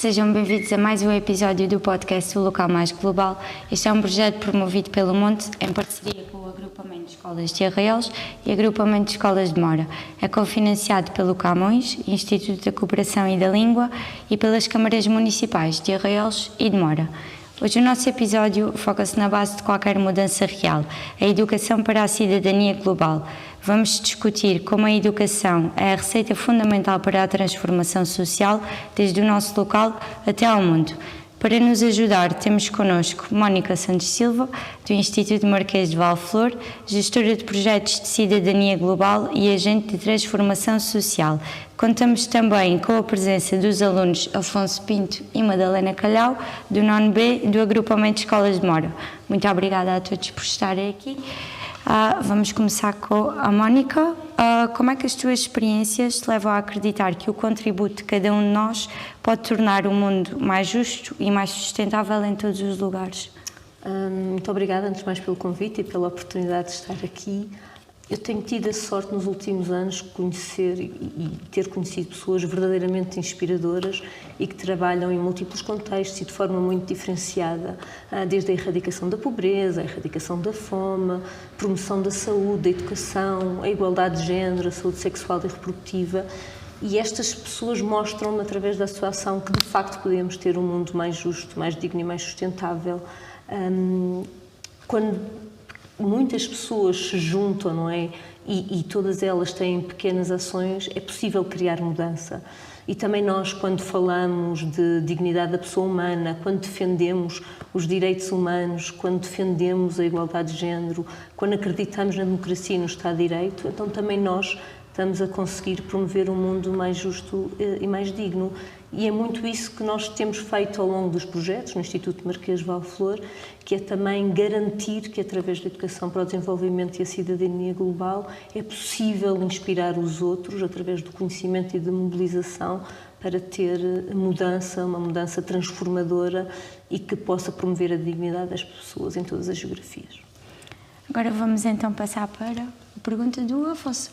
Sejam bem-vindos a mais um episódio do podcast O Local Mais Global. Este é um projeto promovido pelo Monte em parceria com o Agrupamento de Escolas de Arraelos e Agrupamento de Escolas de Mora. É cofinanciado pelo Camões, Instituto da Cooperação e da Língua, e pelas Câmaras Municipais de Arraelos e de Mora. Hoje o nosso episódio foca-se na base de qualquer mudança real, a educação para a cidadania global. Vamos discutir como a educação é a receita fundamental para a transformação social, desde o nosso local até ao mundo. Para nos ajudar, temos connosco Mónica Santos Silva, do Instituto Marquês de Valflor, gestora de projetos de cidadania global e agente de transformação social. Contamos também com a presença dos alunos Afonso Pinto e Madalena Calhau, do nono B do Agrupamento de Escolas de Mora. Muito obrigada a todos por estarem aqui. Vamos começar com a Mónica. Como é que as tuas experiências te levam a acreditar que o contributo de cada um de nós pode tornar o mundo mais justo e mais sustentável em todos os lugares? Muito obrigada, antes de mais, pelo convite e pela oportunidade de estar aqui. Eu tenho tido a sorte nos últimos anos de conhecer e ter conhecido pessoas verdadeiramente inspiradoras e que trabalham em múltiplos contextos e de forma muito diferenciada, desde a erradicação da pobreza, a erradicação da fome, promoção da saúde, da educação, a igualdade de género, a saúde sexual e reprodutiva. E estas pessoas mostram-me, através da sua ação, que de facto podemos ter um mundo mais justo, mais digno e mais sustentável. Quando muitas pessoas se juntam, não é? E todas elas têm pequenas ações, é possível criar mudança. E também nós, quando falamos de dignidade da pessoa humana, quando defendemos os direitos humanos, quando defendemos a igualdade de género, quando acreditamos na democracia e no Estado de Direito, então também nós estamos a conseguir promover um mundo mais justo e mais digno. E é muito isso que nós temos feito ao longo dos projetos no Instituto Marquês de Valflor, que é também garantir que, através da educação para o desenvolvimento e a cidadania global, é possível inspirar os outros, através do conhecimento e da mobilização, para ter mudança, uma mudança transformadora e que possa promover a dignidade das pessoas em todas as geografias. Agora vamos então passar para a pergunta do Afonso.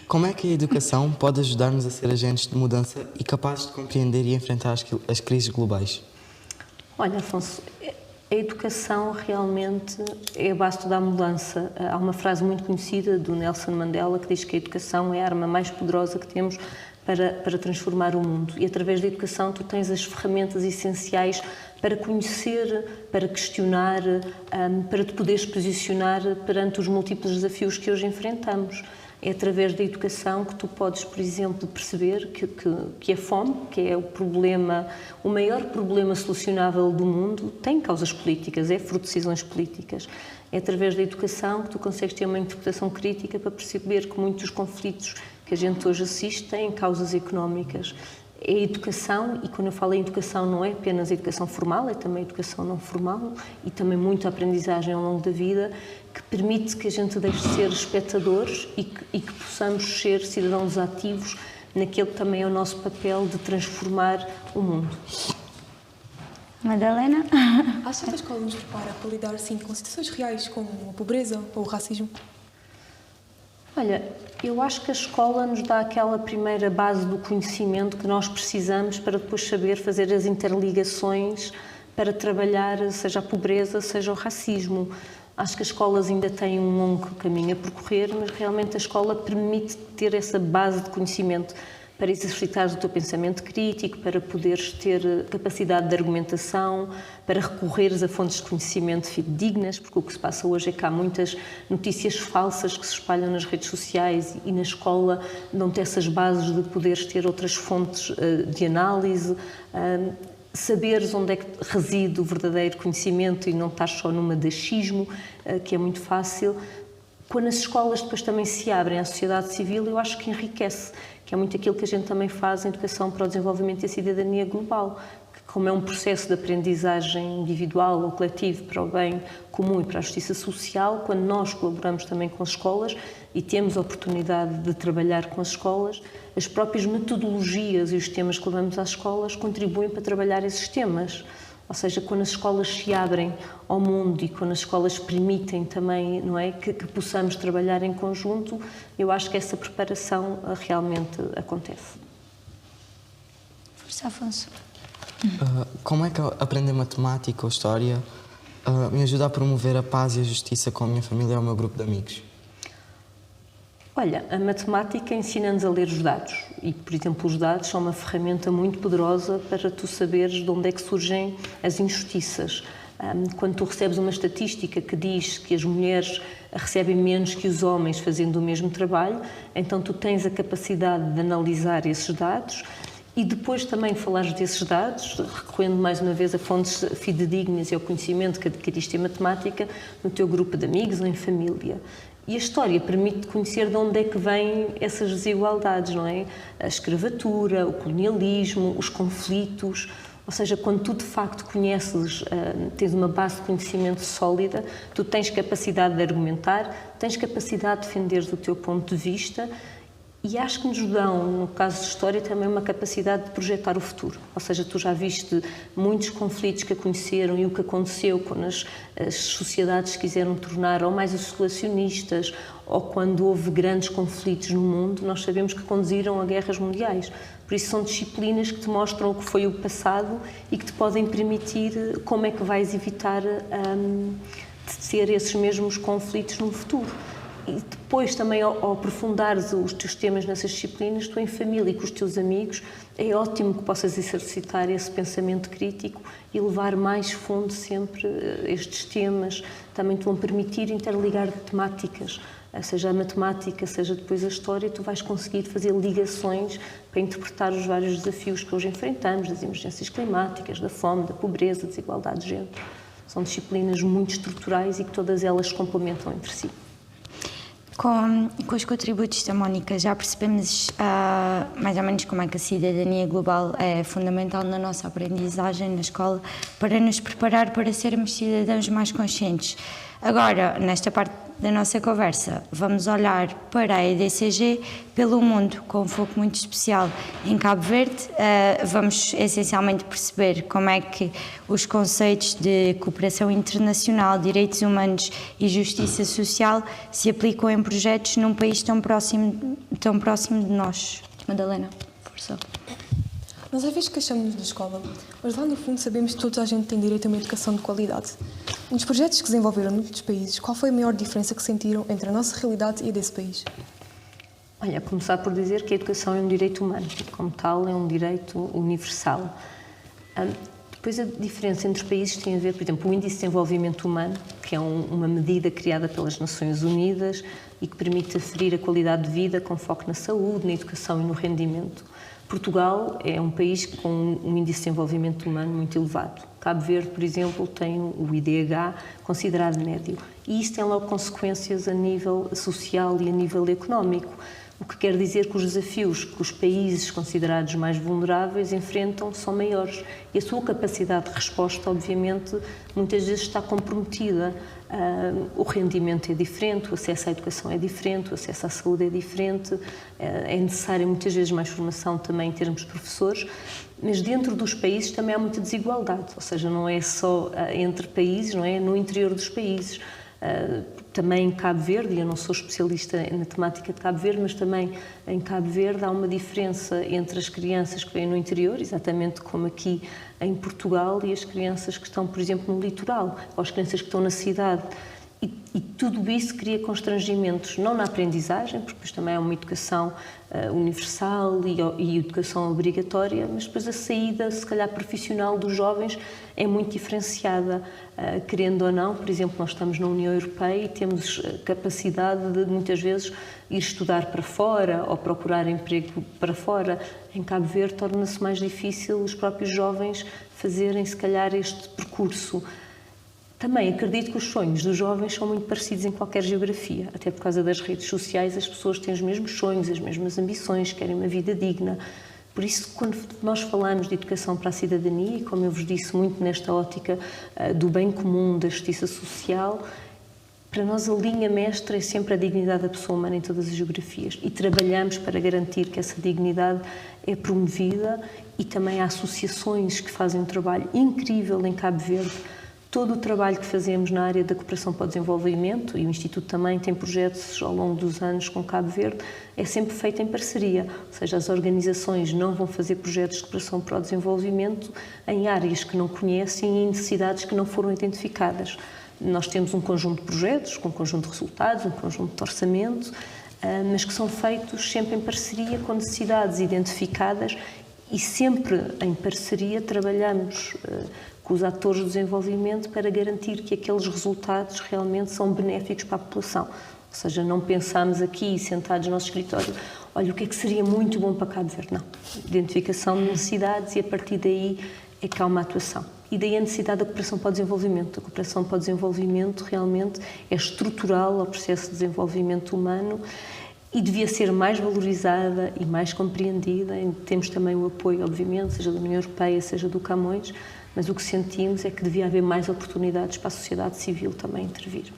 Como é que a educação pode ajudar-nos a ser agentes de mudança e capazes de compreender e enfrentar as crises globais? Olha, Afonso, a educação realmente é a base de toda a mudança. Há uma frase muito conhecida do Nelson Mandela que diz que a educação é a arma mais poderosa que temos para transformar o mundo. E através da educação tu tens as ferramentas essenciais para conhecer, para questionar, para te poderes posicionar perante os múltiplos desafios que hoje enfrentamos. É através da educação que tu podes, por exemplo, perceber que a fome, que é o maior problema solucionável do mundo, tem causas políticas, é fruto de decisões políticas. É através da educação que tu consegues ter uma interpretação crítica para perceber que muitos dos conflitos que a gente hoje assiste têm causas económicas. É a educação, e quando eu falo em educação não é apenas a educação formal, é também a educação não formal e também muita aprendizagem ao longo da vida, que permite que a gente deixe de ser espectadores e que possamos ser cidadãos ativos naquele que também é o nosso papel de transformar o mundo. Madalena? Acha que a escola nos prepara para lidar, sim, com situações reais como a pobreza ou o racismo? Olha, eu acho que a escola nos dá aquela primeira base do conhecimento que nós precisamos para depois saber fazer as interligações para trabalhar, seja a pobreza, seja o racismo. Acho que as escolas ainda têm um longo caminho a percorrer, mas realmente a escola permite ter essa base de conhecimento para exercitares o teu pensamento crítico, para poderes ter capacidade de argumentação, para recorreres a fontes de conhecimento fidedignas, porque o que se passa hoje é que há muitas notícias falsas que se espalham nas redes sociais e na escola dão-te essas bases de poderes ter outras fontes de análise, saberes onde é que reside o verdadeiro conhecimento e não estar só numa de achismo, que é muito fácil. Quando as escolas depois também se abrem à sociedade civil, eu acho que enriquece, que é muito aquilo que a gente também faz em educação para o desenvolvimento e a cidadania global, que como é um processo de aprendizagem individual ou coletivo para o bem comum e para a justiça social, quando nós colaboramos também com as escolas e temos a oportunidade de trabalhar com as escolas, as próprias metodologias e os temas que levamos às escolas contribuem para trabalhar esses temas. Ou seja, quando as escolas se abrem ao mundo e quando as escolas permitem também, não é, que possamos trabalhar em conjunto, eu acho que essa preparação realmente acontece. Força, Afonso. Como é que aprender matemática ou história me ajuda a promover a paz e a justiça com a minha família e o meu grupo de amigos? Olha, a matemática ensina-nos a ler os dados e, por exemplo, os dados são uma ferramenta muito poderosa para tu saberes de onde é que surgem as injustiças. Quando tu recebes uma estatística que diz que as mulheres recebem menos que os homens fazendo o mesmo trabalho, então tu tens a capacidade de analisar esses dados e depois também falares desses dados, recorrendo mais uma vez a fontes fidedignas e ao conhecimento que adquiriste em matemática no teu grupo de amigos ou em família. E a história permite-te conhecer de onde é que vêm essas desigualdades, não é? A escravatura, o colonialismo, os conflitos. Ou seja, quando tu de facto conheces, tens uma base de conhecimento sólida, tu tens capacidade de argumentar, tens capacidade de defender o teu ponto de vista e acho que nos dão, no caso de história, também uma capacidade de projetar o futuro. Ou seja, tu já viste muitos conflitos que aconteceram e o que aconteceu quando as sociedades se quiseram tornar ou mais isolacionistas ou quando houve grandes conflitos no mundo, nós sabemos que conduziram a guerras mundiais. Por isso são disciplinas que te mostram o que foi o passado e que te podem permitir como é que vais evitar de ter esses mesmos conflitos no futuro. E depois também ao aprofundares os teus temas nessas disciplinas, tu em família e com os teus amigos, é ótimo que possas exercitar esse pensamento crítico e levar mais fundo sempre estes temas. Também te vão permitir interligar temáticas, seja a matemática, seja depois a história, tu vais conseguir fazer ligações para interpretar os vários desafios que hoje enfrentamos, das emergências climáticas, da fome, da pobreza, da desigualdade de género. São disciplinas muito estruturais e que todas elas se complementam entre si. Com os contributos da Mónica já percebemos mais ou menos como é que a cidadania global é fundamental na nossa aprendizagem na escola para nos preparar para sermos cidadãos mais conscientes. Agora, nesta parte da nossa conversa, vamos olhar para a EDCG pelo mundo, com um foco muito especial em Cabo Verde. Vamos essencialmente perceber como é que os conceitos de cooperação internacional, direitos humanos e justiça social se aplicam em projetos num país tão próximo de nós. Madalena, força. Nós às vezes queixamos-nos da escola, mas lá no fundo sabemos que toda a gente tem direito a uma educação de qualidade. Nos projetos que desenvolveram noutros países, qual foi a maior diferença que sentiram entre a nossa realidade e a desse país? Olha, começar por dizer que a educação é um direito humano e, como tal, é um direito universal. Depois, a diferença entre os países tem a ver, por exemplo, o Índice de Desenvolvimento Humano, que é uma medida criada pelas Nações Unidas e que permite aferir a qualidade de vida com foco na saúde, na educação e no rendimento. Portugal é um país com um índice de desenvolvimento humano muito elevado. Cabo Verde, por exemplo, tem o IDH considerado médio. E isso tem logo consequências a nível social e a nível económico. O que quer dizer que os desafios que os países considerados mais vulneráveis enfrentam são maiores. E a sua capacidade de resposta, obviamente, muitas vezes está comprometida. O rendimento é diferente, o acesso à educação é diferente, o acesso à saúde é diferente, é necessária muitas vezes mais formação também em termos de professores, mas dentro dos países também há muita desigualdade, ou seja, não é só entre países, não é no interior dos países. Também em Cabo Verde, e eu não sou especialista na temática de Cabo Verde, mas também em Cabo Verde há uma diferença entre as crianças que vêm no interior, exatamente como aqui em Portugal, e as crianças que estão, por exemplo, no litoral, ou as crianças que estão na cidade. E tudo isso cria constrangimentos, não na aprendizagem, porque depois também é uma educação universal e educação obrigatória, mas depois a saída, se calhar, profissional dos jovens é muito diferenciada, querendo ou não. Por exemplo, nós estamos na União Europeia e temos capacidade de, muitas vezes, ir estudar para fora ou procurar emprego para fora. Em Cabo Verde torna-se mais difícil os próprios jovens fazerem, se calhar, este percurso. Também acredito que os sonhos dos jovens são muito parecidos em qualquer geografia, até por causa das redes sociais as pessoas têm os mesmos sonhos, as mesmas ambições, querem uma vida digna. Por isso, quando nós falamos de educação para a cidadania, e como eu vos disse, muito nesta ótica do bem comum, da justiça social, para nós a linha mestra é sempre a dignidade da pessoa humana em todas as geografias e trabalhamos para garantir que essa dignidade é promovida e também há associações que fazem um trabalho incrível em Cabo Verde. todo o trabalho que fazemos na área da cooperação para o desenvolvimento, e o Instituto também tem projetos ao longo dos anos com Cabo Verde, é sempre feito em parceria, ou seja, as organizações não vão fazer projetos de cooperação para o desenvolvimento em áreas que não conhecem e em necessidades que não foram identificadas. Nós temos um conjunto de projetos, com um conjunto de resultados, um conjunto de orçamento, mas que são feitos sempre em parceria com necessidades identificadas e sempre em parceria trabalhamos com os atores do desenvolvimento para garantir que aqueles resultados realmente são benéficos para a população. Ou seja, não pensamos aqui, sentados no nosso escritório, olha, o que é que seria muito bom para Cabo Verde? Não. Identificação de necessidades e a partir daí é que há uma atuação. E daí a necessidade da cooperação para o desenvolvimento. A cooperação para o desenvolvimento realmente é estrutural ao processo de desenvolvimento humano e devia ser mais valorizada e mais compreendida. Temos também o apoio, obviamente, seja da União Europeia, seja do Camões, mas o que sentimos é que devia haver mais oportunidades para a sociedade civil também intervir.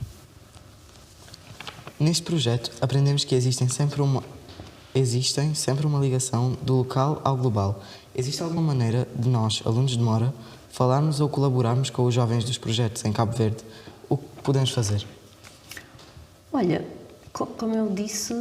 Neste projeto, aprendemos que existe sempre uma ligação do local ao global. Existe alguma maneira de nós, alunos de Mora, falarmos ou colaborarmos com os jovens dos projetos em Cabo Verde? O que podemos fazer? Olha, como eu disse,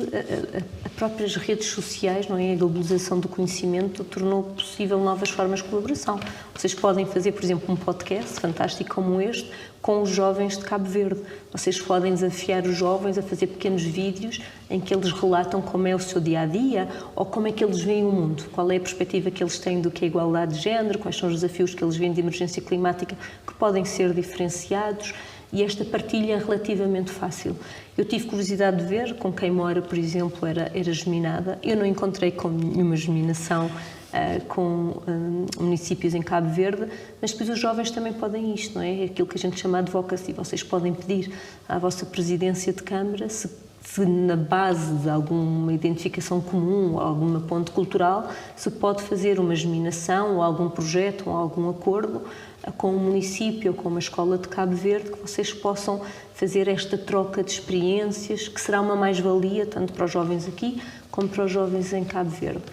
as próprias redes sociais, não é? A globalização do conhecimento tornou possível novas formas de colaboração. Vocês podem fazer, por exemplo, um podcast fantástico como este com os jovens de Cabo Verde. Vocês podem desafiar os jovens a fazer pequenos vídeos em que eles relatam como é o seu dia-a-dia ou como é que eles veem o mundo, qual é a perspectiva que eles têm do que é a igualdade de género, quais são os desafios que eles veem de emergência climática que podem ser diferenciados. E esta partilha é relativamente fácil. Eu tive curiosidade de ver com quem Mora, por exemplo, era geminada. Eu não encontrei com nenhuma geminação com municípios em Cabo Verde, mas depois os jovens também podem isto, não é? Aquilo que a gente chama de advocacy. Vocês podem pedir à vossa presidência de Câmara se na base de alguma identificação comum ou alguma ponte cultural se pode fazer uma geminação ou algum projeto ou algum acordo com um município ou com uma escola de Cabo Verde, que vocês possam fazer esta troca de experiências, que será uma mais-valia tanto para os jovens aqui como para os jovens em Cabo Verde.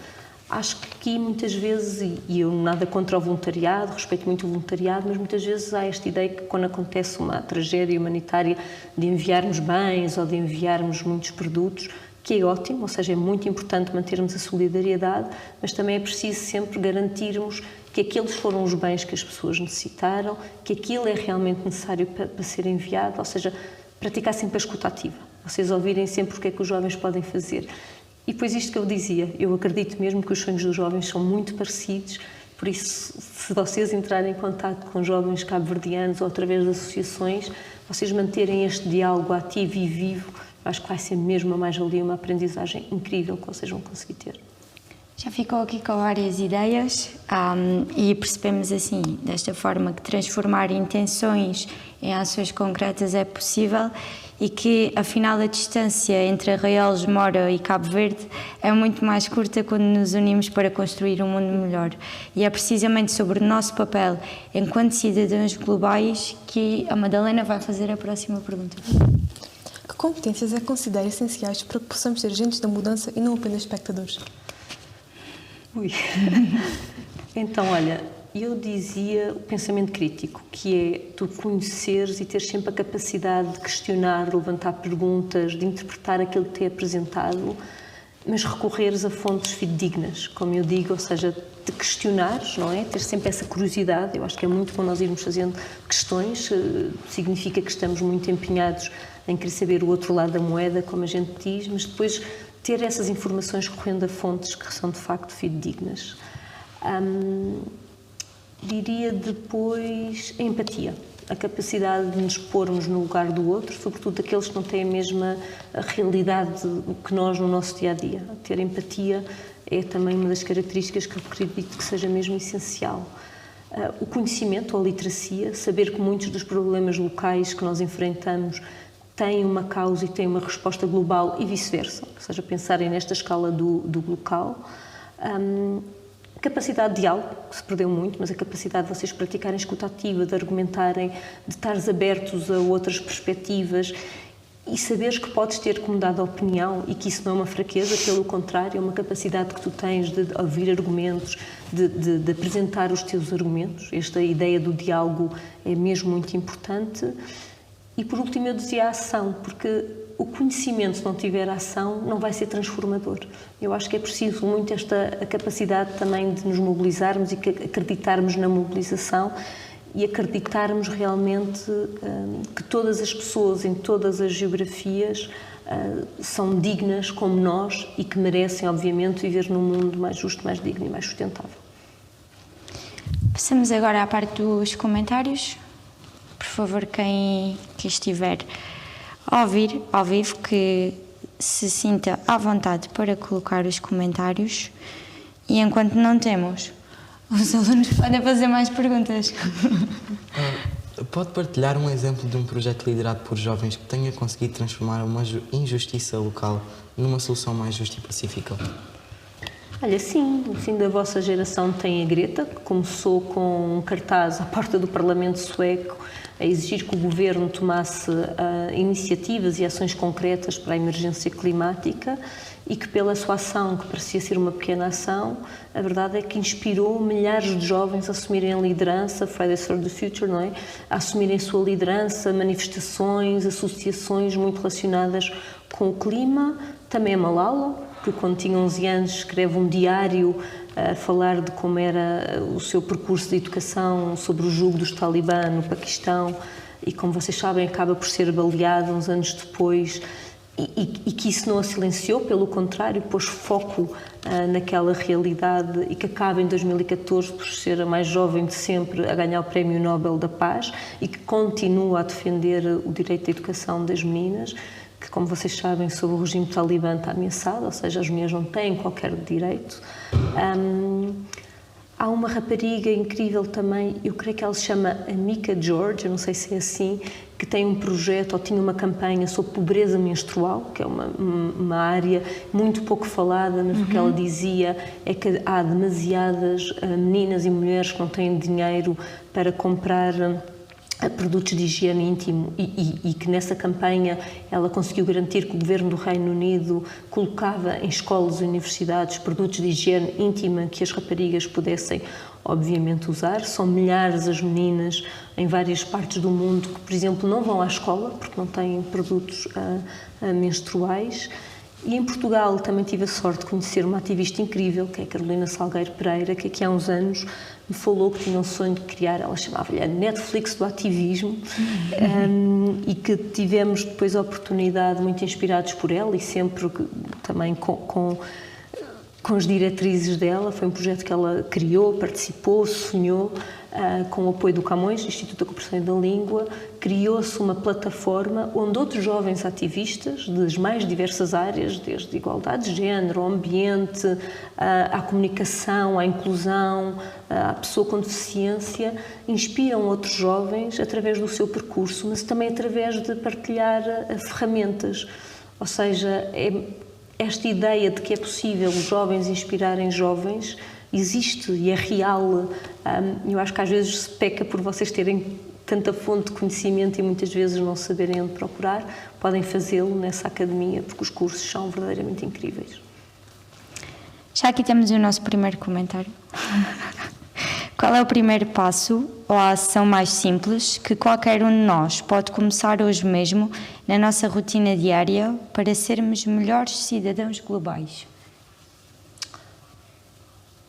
Acho que aqui muitas vezes, e eu nada contra o voluntariado, respeito muito o voluntariado, mas muitas vezes há esta ideia que quando acontece uma tragédia humanitária de enviarmos bens ou de enviarmos muitos produtos, que é ótimo, ou seja, é muito importante mantermos a solidariedade, mas também é preciso sempre garantirmos que aqueles foram os bens que as pessoas necessitaram, que aquilo é realmente necessário para ser enviado, ou seja, praticar sempre a escuta ativa. Vocês ouvirem sempre o que é que os jovens podem fazer. E depois isto que eu dizia, eu acredito mesmo que os sonhos dos jovens são muito parecidos, por isso, se vocês entrarem em contato com jovens cabo-verdianos ou através de associações, vocês manterem este diálogo ativo e vivo, acho que vai ser mesmo uma mais-valia, uma aprendizagem incrível que vocês vão conseguir ter. Já ficou aqui com várias ideias e percebemos assim, desta forma, que transformar intenções em ações concretas é possível e que, afinal, a distância entre Arraiolos, Mora e Cabo Verde é muito mais curta quando nos unimos para construir um mundo melhor. E é precisamente sobre o nosso papel enquanto cidadãos globais que a Madalena vai fazer a próxima pergunta. Que competências é que considera essenciais para que possamos ser agentes da mudança e não apenas espectadores? Ui. Então, olha, eu dizia o pensamento crítico, que é tu conheceres e teres sempre a capacidade de questionar, de levantar perguntas, de interpretar aquilo que te é apresentado, mas recorreres a fontes fidedignas, como eu digo, ou seja, de questionares, não é? Ter sempre essa curiosidade. Eu acho que é muito bom nós irmos fazendo questões, significa que estamos muito empenhados em querer saber o outro lado da moeda, como a gente diz, mas depois ter essas informações recorrendo a fontes que são de facto fidedignas. Diria depois a empatia, a capacidade de nos pormos no lugar do outro, sobretudo aqueles que não têm a mesma realidade que nós no nosso dia-a-dia. Ter empatia é também uma das características que eu acredito que seja mesmo essencial. O conhecimento, a literacia, saber que muitos dos problemas locais que nós enfrentamos têm uma causa e têm uma resposta global e vice-versa, ou seja, pensarem nesta escala do local. Capacidade de diálogo, que se perdeu muito, mas a capacidade de vocês praticarem escuta ativa, de argumentarem, de estares abertos a outras perspectivas e saberes que podes ter que mudar de opinião e que isso não é uma fraqueza, pelo contrário, é uma capacidade que tu tens de ouvir argumentos, de apresentar os teus argumentos. Esta ideia do diálogo é mesmo muito importante. E por último eu dizia a ação, porque o conhecimento, se não tiver ação, não vai ser transformador. Eu acho que é preciso muito a capacidade também de nos mobilizarmos e acreditarmos na mobilização e acreditarmos realmente que todas as pessoas em todas as geografias são dignas como nós e que merecem, obviamente, viver num mundo mais justo, mais digno e mais sustentável. Passamos agora à parte dos comentários. Por favor, quem estiver a ouvir ao vivo, que se sinta à vontade para colocar os comentários. E enquanto não temos, os alunos podem fazer mais perguntas. Pode partilhar um exemplo de um projeto liderado por jovens que tenha conseguido transformar uma injustiça local numa solução mais justa e pacífica? Olha, sim, da vossa geração tem a Greta, que começou com um cartaz à porta do Parlamento sueco a exigir que o governo tomasse iniciativas e ações concretas para a emergência climática e que pela sua ação, que parecia ser uma pequena ação, a verdade é que inspirou milhares de jovens a assumirem a liderança, Fridays for the Future, não é? A assumirem a sua liderança, manifestações, associações muito relacionadas com o clima. Também a Malala, que quando tinha 11 anos escreve um diário a falar de como era o seu percurso de educação sobre o jugo dos talibã no Paquistão e, como vocês sabem, acaba por ser baleada uns anos depois e que isso não a silenciou, pelo contrário, pôs foco naquela realidade e que acaba em 2014 por ser a mais jovem de sempre a ganhar o Prémio Nobel da Paz e que continua a defender o direito à educação das meninas, que, como vocês sabem, sob o regime talibã está ameaçado, ou seja, as mulheres não têm qualquer direito. Há uma rapariga incrível também, eu creio que ela se chama Amika George, eu não sei se é assim, que tem um projeto, ou tinha uma campanha sobre pobreza menstrual, que é uma área muito pouco falada, mas o que ela dizia é que há demasiadas meninas e mulheres que não têm dinheiro para comprar produtos de higiene íntimo e que nessa campanha ela conseguiu garantir que o governo do Reino Unido colocava em escolas e universidades produtos de higiene íntima que as raparigas pudessem, obviamente, usar. São milhares as meninas em várias partes do mundo que, por exemplo, não vão à escola porque não têm produtos menstruais. E em Portugal também tive a sorte de conhecer uma ativista incrível, que é a Carolina Salgueiro Pereira, que aqui há uns anos me falou que tinha um sonho de criar, ela chamava-lhe a Netflix do ativismo, e que tivemos depois a oportunidade, muito inspirados por ela e sempre também com as diretrizes dela. Foi um projeto que ela criou, participou, sonhou, com o apoio do Camões, Instituto da Cooperação e da Língua. Criou-se uma plataforma onde outros jovens ativistas das mais diversas áreas, desde igualdade de género, ao ambiente, à comunicação, à inclusão, à pessoa com deficiência, inspiram outros jovens através do seu percurso, mas também através de partilhar ferramentas. Ou seja, esta ideia de que é possível os jovens inspirarem jovens existe e é real. Eu acho que às vezes se peca por vocês terem tanta fonte de conhecimento e muitas vezes não saberem onde procurar. Podem fazê-lo nessa academia, porque os cursos são verdadeiramente incríveis. Já aqui temos o nosso primeiro comentário. Qual é o primeiro passo ou a ação mais simples que qualquer um de nós pode começar hoje mesmo na nossa rotina diária para sermos melhores cidadãos globais?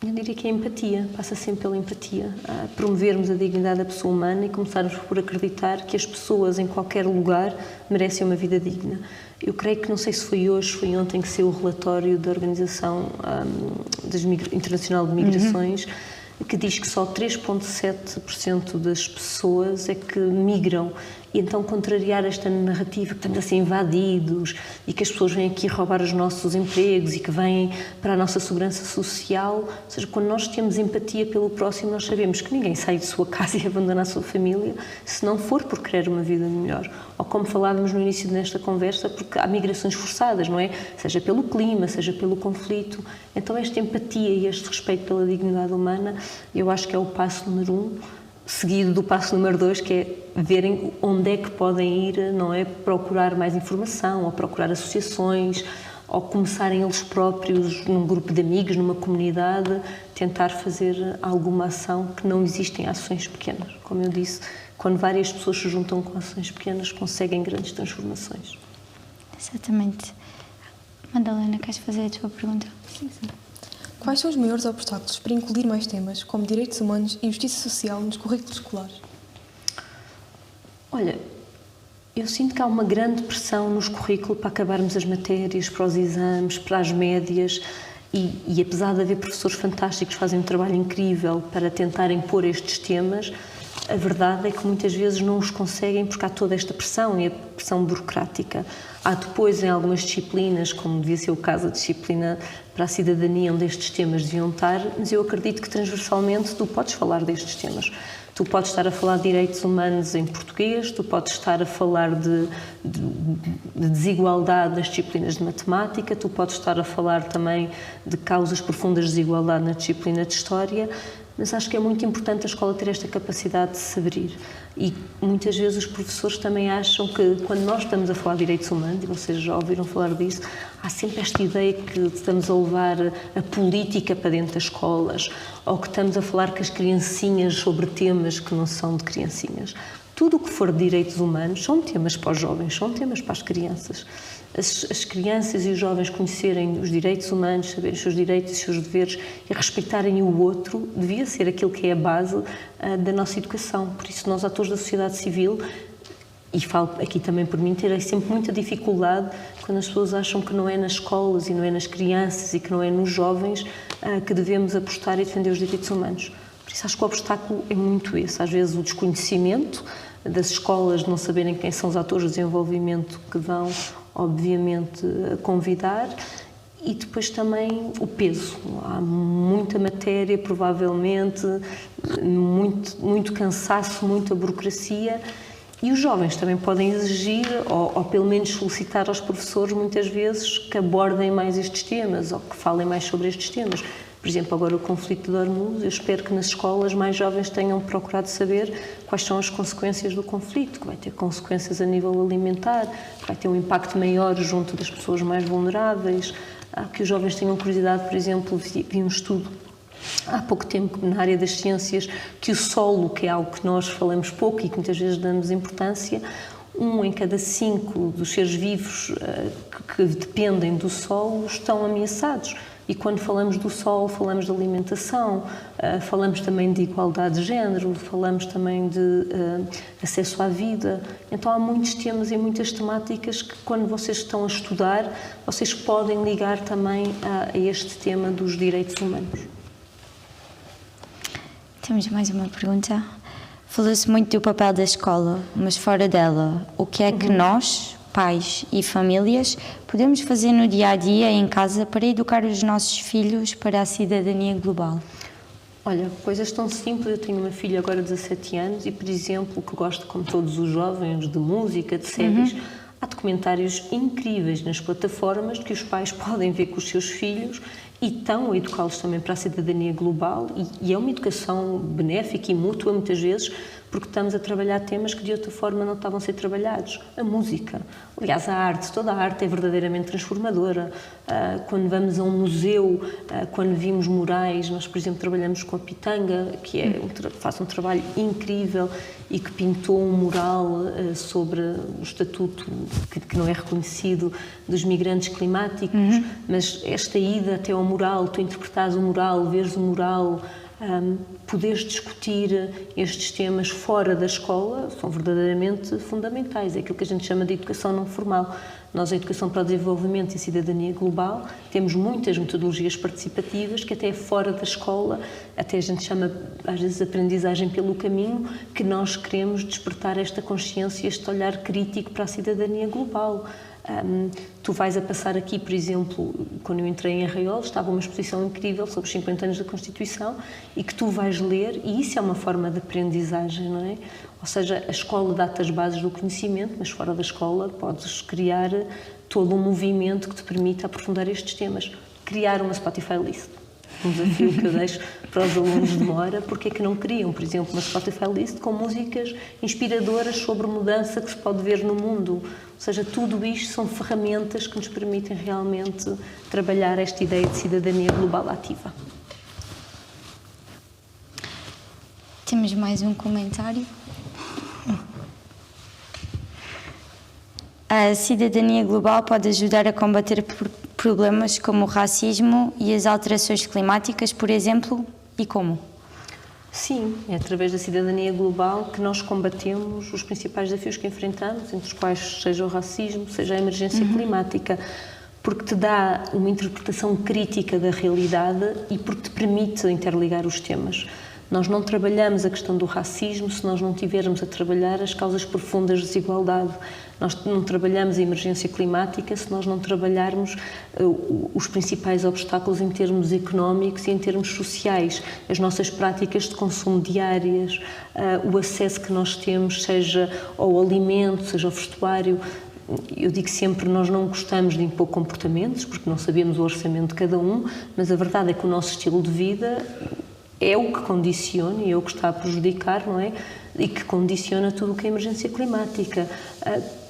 Eu diria que a empatia, passa sempre pela empatia, promovermos a dignidade da pessoa humana e começarmos por acreditar que as pessoas em qualquer lugar merecem uma vida digna. Eu creio que, não sei se foi hoje, foi ontem que saiu o relatório da Organização Internacional de Migrações, que diz que só 3,7% das pessoas é que migram. E então contrariar esta narrativa que estamos a ser invadidos e que as pessoas vêm aqui roubar os nossos empregos e que vêm para a nossa segurança social. Ou seja, quando nós temos empatia pelo próximo, nós sabemos que ninguém sai de sua casa e abandona a sua família se não for por querer uma vida melhor. Ou como falávamos no início desta conversa, porque há migrações forçadas, não é? Seja pelo clima, seja pelo conflito. Então esta empatia e este respeito pela dignidade humana, eu acho que é o passo número 1. seguido do passo número 2, que é verem onde é que podem ir, não é? Procurar mais informação, ou procurar associações, ou começarem eles próprios, num grupo de amigos, numa comunidade, tentar fazer alguma ação que não existe em ações pequenas. Como eu disse, quando várias pessoas se juntam com ações pequenas, conseguem grandes transformações. Exatamente. Madalena, queres fazer a tua pergunta? Sim. Quais são os maiores obstáculos para incluir mais temas, como direitos humanos e justiça social, nos currículos escolares? Olha, eu sinto que há uma grande pressão nos currículos para acabarmos as matérias, para os exames, para as médias, e apesar de haver professores fantásticos que fazem um trabalho incrível para tentarem pôr estes temas, a verdade é que muitas vezes não os conseguem porque há toda esta pressão e a pressão burocrática. Há depois em algumas disciplinas, como devia ser o caso da disciplina para a cidadania, onde estes temas deviam estar, mas eu acredito que transversalmente tu podes falar destes temas. Tu podes estar a falar de direitos humanos em português, tu podes estar a falar de desigualdade nas disciplinas de matemática, tu podes estar a falar também de causas profundas de desigualdade na disciplina de história, mas acho que é muito importante a escola ter esta capacidade de se abrir. E muitas vezes os professores também acham que quando nós estamos a falar de direitos humanos, e vocês já ouviram falar disso, há sempre esta ideia que estamos a levar a política para dentro das escolas, ou que estamos a falar com as criancinhas sobre temas que não são de criancinhas. Tudo o que for de direitos humanos são temas para os jovens, são temas para as crianças. As crianças e os jovens conhecerem os direitos humanos, saberem os seus direitos e os seus deveres e respeitarem o outro, devia ser aquilo que é a base da nossa educação. Por isso, nós, atores da sociedade civil, e falo aqui também por mim, terei sempre muita dificuldade quando as pessoas acham que não é nas escolas e não é nas crianças e que não é nos jovens que devemos apostar e defender os direitos humanos. Por isso, acho que o obstáculo é muito esse. Às vezes, o desconhecimento das escolas, não saberem quem são os atores de desenvolvimento que vão, obviamente, convidar, e depois também o peso. Há muita matéria, provavelmente, muito cansaço, muita burocracia, e os jovens também podem exigir, ou pelo menos solicitar aos professores, muitas vezes, que abordem mais estes temas, ou que falem mais sobre estes temas. Por exemplo, agora o conflito de Hormuz, eu espero que nas escolas mais jovens tenham procurado saber quais são as consequências do conflito, que vai ter consequências a nível alimentar, que vai ter um impacto maior junto das pessoas mais vulneráveis, que os jovens tenham curiosidade. Por exemplo, vi um estudo há pouco tempo na área das ciências que o solo, que é algo que nós falamos pouco e que muitas vezes damos importância, 1 em cada 5 dos seres vivos que dependem do solo estão ameaçados. E quando falamos do solo, falamos de alimentação, falamos também de igualdade de género, falamos também de acesso à vida. Então há muitos temas e muitas temáticas que, quando vocês estão a estudar, vocês podem ligar também a este tema dos direitos humanos. Temos mais uma pergunta. Falou-se muito do papel da escola, mas fora dela, o que é que nós, pais e famílias, podemos fazer no dia-a-dia em casa para educar os nossos filhos para a cidadania global? Olha, coisas tão simples. Eu tenho uma filha agora de 17 anos e, por exemplo, que gosta, como todos os jovens, de música, de séries. Há documentários incríveis nas plataformas que os pais podem ver com os seus filhos e estão a educá-los também para a cidadania global, e é uma educação benéfica e mútua muitas vezes, porque estamos a trabalhar temas que de outra forma não estavam a ser trabalhados. A música, aliás, a arte, toda a arte é verdadeiramente transformadora. Quando vamos a um museu, quando vimos murais, nós, por exemplo, trabalhamos com a Pitanga, que faz um trabalho incrível e que pintou um mural sobre o estatuto que não é reconhecido dos migrantes climáticos, mas esta ida até ao mural, tu interpretares o mural, veres o mural, poderes discutir estes temas fora da escola são verdadeiramente fundamentais. É aquilo que a gente chama de educação não formal. Nós, a Educação para o Desenvolvimento e Cidadania Global, temos muitas metodologias participativas que até fora da escola, até a gente chama às vezes aprendizagem pelo caminho, que nós queremos despertar esta consciência, este olhar crítico para a cidadania global. Tu vais a passar aqui, por exemplo, quando eu entrei em Arraiolos, estava uma exposição incrível sobre os 50 anos da Constituição e que tu vais ler, e isso é uma forma de aprendizagem, não é? Ou seja, a escola dá-te as bases do conhecimento, mas fora da escola podes criar todo um movimento que te permita aprofundar estes temas. Criar uma Spotify List. Um desafio que eu deixo para os alunos de Mora, porque é que não criam, por exemplo, uma Spotify List com músicas inspiradoras sobre mudança que se pode ver no mundo. Ou seja, tudo isto são ferramentas que nos permitem realmente trabalhar esta ideia de cidadania global ativa. Temos mais um comentário. A cidadania global pode ajudar a combater problemas como o racismo e as alterações climáticas, por exemplo, e como? Sim, é através da cidadania global que nós combatemos os principais desafios que enfrentamos, entre os quais seja o racismo, seja a emergência climática, porque te dá uma interpretação crítica da realidade e porque te permite interligar os temas. Nós não trabalhamos a questão do racismo se nós não tivermos a trabalhar as causas profundas de desigualdade. Nós não trabalhamos a emergência climática se nós não trabalharmos os principais obstáculos em termos económicos e em termos sociais, as nossas práticas de consumo diárias, o acesso que nós temos, seja ao alimento, seja ao vestuário. Eu digo sempre, nós não gostamos de impor comportamentos, porque não sabemos o orçamento de cada um, mas a verdade é que o nosso estilo de vida é o que condiciona e é o que está a prejudicar, não é? E que condiciona tudo o que é emergência climática.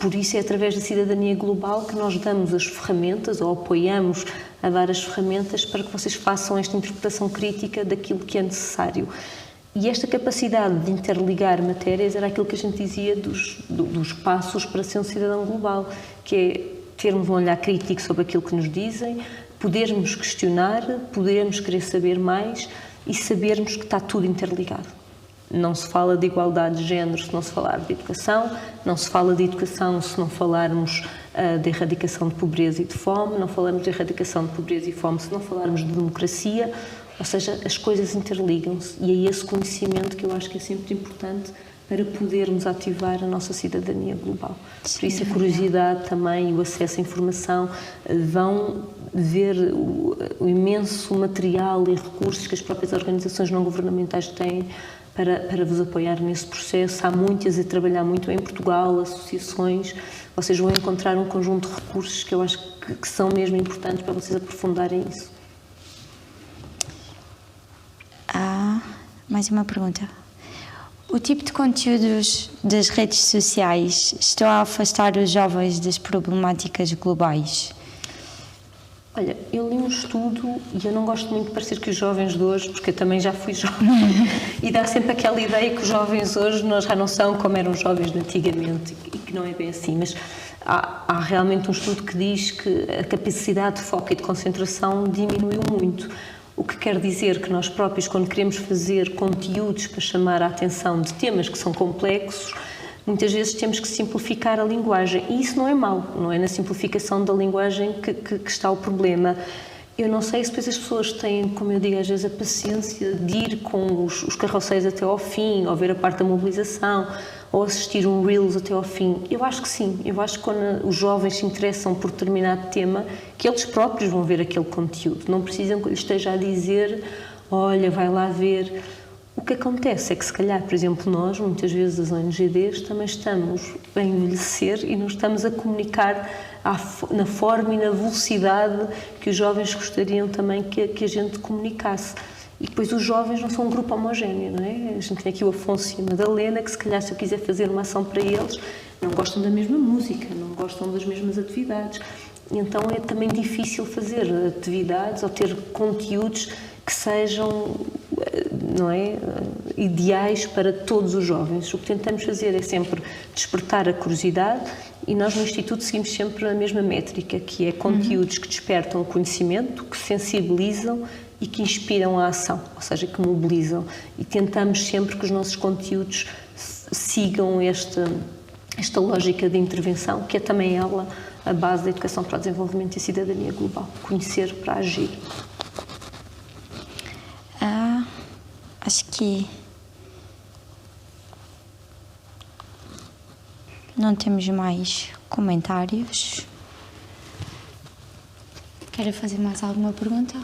Por isso é através da cidadania global que nós damos as ferramentas, ou apoiamos a dar as ferramentas para que vocês façam esta interpretação crítica daquilo que é necessário. E esta capacidade de interligar matérias era aquilo que a gente dizia dos passos para ser um cidadão global, que é termos um olhar crítico sobre aquilo que nos dizem, podermos questionar, podermos querer saber mais e sabermos que está tudo interligado. Não se fala de igualdade de género se não se falar de educação, não se fala de educação se não falarmos de erradicação de pobreza e de fome, não falamos de erradicação de pobreza e fome se não falarmos de democracia, ou seja, as coisas interligam-se e é esse conhecimento que eu acho que é sempre importante para podermos ativar a nossa cidadania global. Por isso a curiosidade também e o acesso à informação vão ver o imenso material e recursos que as próprias organizações não governamentais têm para vos apoiar nesse processo. Há muitas a trabalhar muito em Portugal, associações. Vocês vão encontrar um conjunto de recursos que eu acho que são mesmo importantes para vocês aprofundarem isso. Mais uma pergunta. O tipo de conteúdos das redes sociais estão a afastar os jovens das problemáticas globais? Olha, eu li um estudo e eu não gosto muito de parecer que os jovens de hoje, porque eu também já fui jovem, e dá sempre aquela ideia que os jovens hoje nós já não são como eram os jovens de antigamente, e que não é bem assim, mas há realmente um estudo que diz que a capacidade de foco e de concentração diminuiu muito. O que quer dizer que nós próprios, quando queremos fazer conteúdos para chamar a atenção de temas que são complexos, muitas vezes temos que simplificar a linguagem. E isso não é mau, não é na simplificação da linguagem que está o problema. Eu não sei se depois as pessoas têm, como eu digo às vezes, a paciência de ir com os carroceiros até ao fim, ou ver a parte da mobilização, ou assistir um Reels até ao fim. Eu acho que sim. Eu acho que quando os jovens se interessam por determinado tema, que eles próprios vão ver aquele conteúdo. Não precisam que eu lhes esteja a dizer, olha, vai lá ver. O que acontece é que, se calhar, por exemplo, nós, muitas vezes as ONGDs, também estamos a envelhecer e não estamos a comunicar na forma e na velocidade que os jovens gostariam também que a gente comunicasse. E depois os jovens não são um grupo homogéneo, não é? A gente tem aqui o Afonso e a Madalena, que se calhar se eu quiser fazer uma ação para eles, não gostam da mesma música, não gostam das mesmas atividades. E então é também difícil fazer atividades ou ter conteúdos que sejam, não é, ideais para todos os jovens. O que tentamos fazer é sempre despertar a curiosidade e nós no Instituto seguimos sempre a mesma métrica, que é conteúdos que despertam o conhecimento, que sensibilizam e que inspiram a ação, ou seja, que mobilizam. E tentamos sempre que os nossos conteúdos sigam esta lógica de intervenção, que é também ela a base da educação para o desenvolvimento e a cidadania global. Conhecer para agir. Acho que não temos mais comentários. Quer fazer mais alguma pergunta?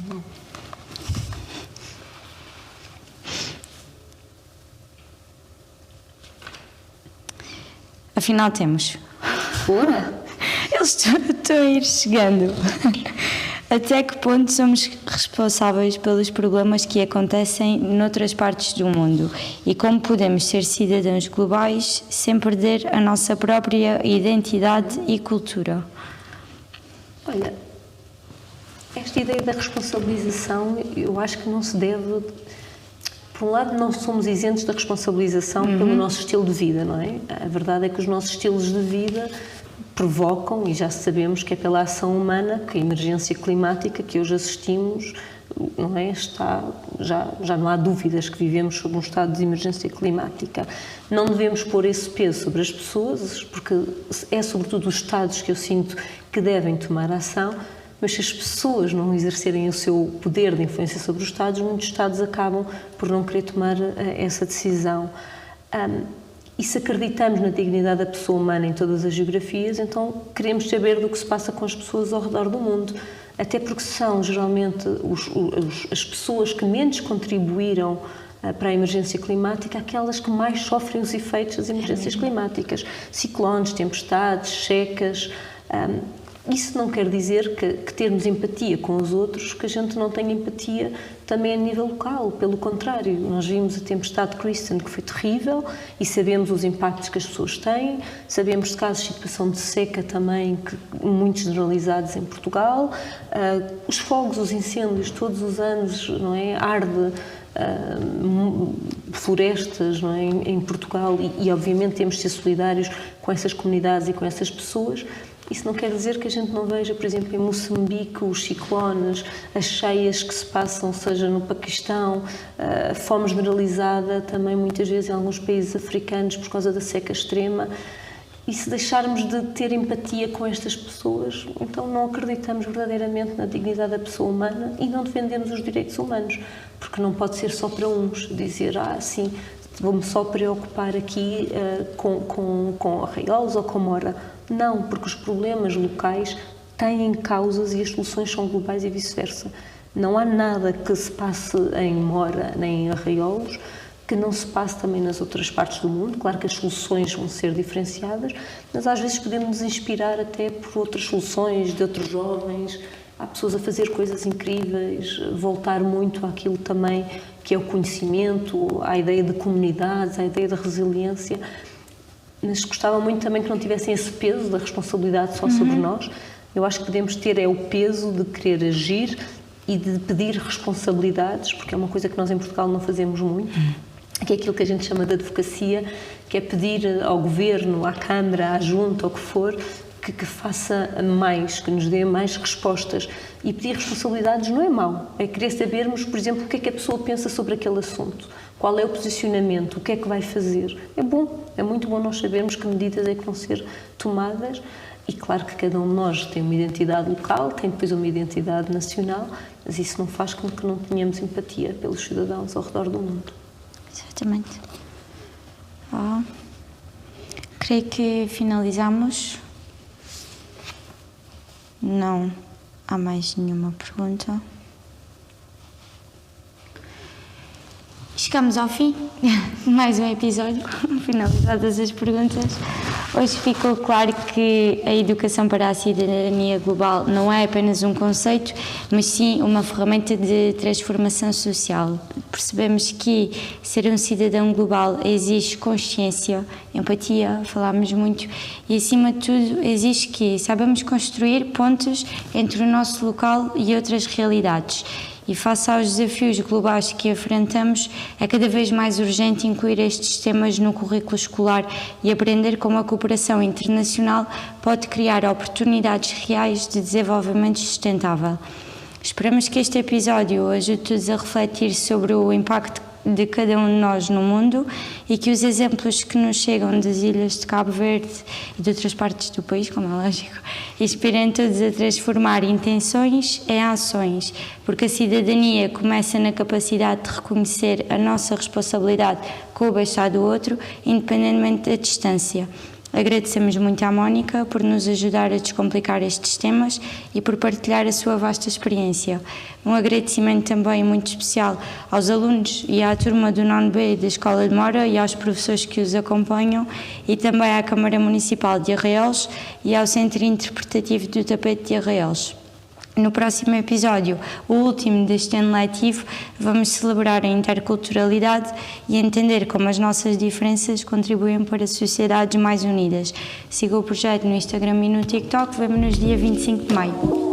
Não. Afinal temos. Fora? Eles estão a ir chegando. Até que ponto somos responsáveis pelos problemas que acontecem noutras partes do mundo e como podemos ser cidadãos globais sem perder a nossa própria identidade e cultura? Olha, esta ideia da responsabilização, eu acho que não se deve... Por um lado, não somos isentos da responsabilização pelo nosso estilo de vida, não é? A verdade é que os nossos estilos de vida provocam, e já sabemos que é pela ação humana, que a emergência climática que hoje assistimos, não é? Já não há dúvidas que vivemos sob um estado de emergência climática. Não devemos pôr esse peso sobre as pessoas, porque é sobretudo os Estados que eu sinto que devem tomar ação, mas se as pessoas não exercerem o seu poder de influência sobre os Estados, muitos Estados acabam por não querer tomar essa decisão. E se acreditamos na dignidade da pessoa humana em todas as geografias, então queremos saber do que se passa com as pessoas ao redor do mundo. Até porque são, geralmente, as pessoas que menos contribuíram para a emergência climática, aquelas que mais sofrem os efeitos das emergências climáticas. Ciclones, tempestades, secas... Isso não quer dizer que termos empatia com os outros, que a gente não tenha empatia também a nível local. Pelo contrário, nós vimos a tempestade Kristen, que foi terrível, e sabemos os impactos que as pessoas têm, sabemos de casos de situação de seca também, muito generalizados em Portugal, os fogos, os incêndios, todos os anos, não é? Arde florestas, não é? Em Portugal, e obviamente temos de ser solidários com essas comunidades e com essas pessoas. Isso não quer dizer que a gente não veja, por exemplo, em Moçambique, os ciclones, as cheias que se passam, seja no Paquistão, a fome generalizada também muitas vezes em alguns países africanos por causa da seca extrema. E se deixarmos de ter empatia com estas pessoas, então não acreditamos verdadeiramente na dignidade da pessoa humana e não defendemos os direitos humanos, porque não pode ser só para uns, dizer, sim, vou-me só preocupar aqui com arraiolos ou com Mora. Não, porque os problemas locais têm causas e as soluções são globais e vice-versa. Não há nada que se passe em Mora nem em Arraiolos que não se passe também nas outras partes do mundo. Claro que as soluções vão ser diferenciadas, mas às vezes podemos nos inspirar até por outras soluções de outros jovens. Há pessoas a fazer coisas incríveis, voltar muito àquilo também que é o conhecimento, à ideia de comunidades, à ideia da resiliência. Mas gostava muito também que não tivessem esse peso da responsabilidade só sobre nós. Eu acho que podemos ter o peso de querer agir e de pedir responsabilidades, porque é uma coisa que nós em Portugal não fazemos muito, que é aquilo que a gente chama de advocacia, que é pedir ao Governo, à Câmara, à Junta, ao que for, que faça mais, que nos dê mais respostas. E pedir responsabilidades não é mau, é querer sabermos, por exemplo, o que é que a pessoa pensa sobre aquele assunto, qual é o posicionamento, o que é que vai fazer. É bom, é muito bom nós sabermos que medidas é que vão ser tomadas, e claro que cada um de nós tem uma identidade local, tem depois uma identidade nacional, mas isso não faz com que não tenhamos empatia pelos cidadãos ao redor do mundo. Exatamente. Creio que finalizamos. Não há mais nenhuma pergunta. Chegamos ao fim de mais um episódio, finalizadas as perguntas. Hoje ficou claro que a educação para a cidadania global não é apenas um conceito, mas sim uma ferramenta de transformação social. Percebemos que ser um cidadão global exige consciência, empatia, falámos muito, e acima de tudo exige que saibamos construir pontes entre o nosso local e outras realidades. E face aos desafios globais que enfrentamos, é cada vez mais urgente incluir estes temas no currículo escolar e aprender como a cooperação internacional pode criar oportunidades reais de desenvolvimento sustentável. Esperamos que este episódio ajude-nos a refletir sobre o impacto de cada um de nós no mundo e que os exemplos que nos chegam das ilhas de Cabo Verde e de outras partes do país, como é lógico, inspirem todos a transformar intenções em ações, porque a cidadania começa na capacidade de reconhecer a nossa responsabilidade com o bem-estar do outro, independentemente da distância. Agradecemos muito à Mónica por nos ajudar a descomplicar estes temas e por partilhar a sua vasta experiência. Um agradecimento também muito especial aos alunos e à turma do 9B da Escola de Mora e aos professores que os acompanham, e também à Câmara Municipal de Arraiolos e ao Centro Interpretativo do Tapete de Arraiolos. No próximo episódio, o último deste ano letivo, vamos celebrar a interculturalidade e entender como as nossas diferenças contribuem para sociedades mais unidas. Siga o projeto no Instagram e no TikTok. Vemo-nos dia 25 de maio.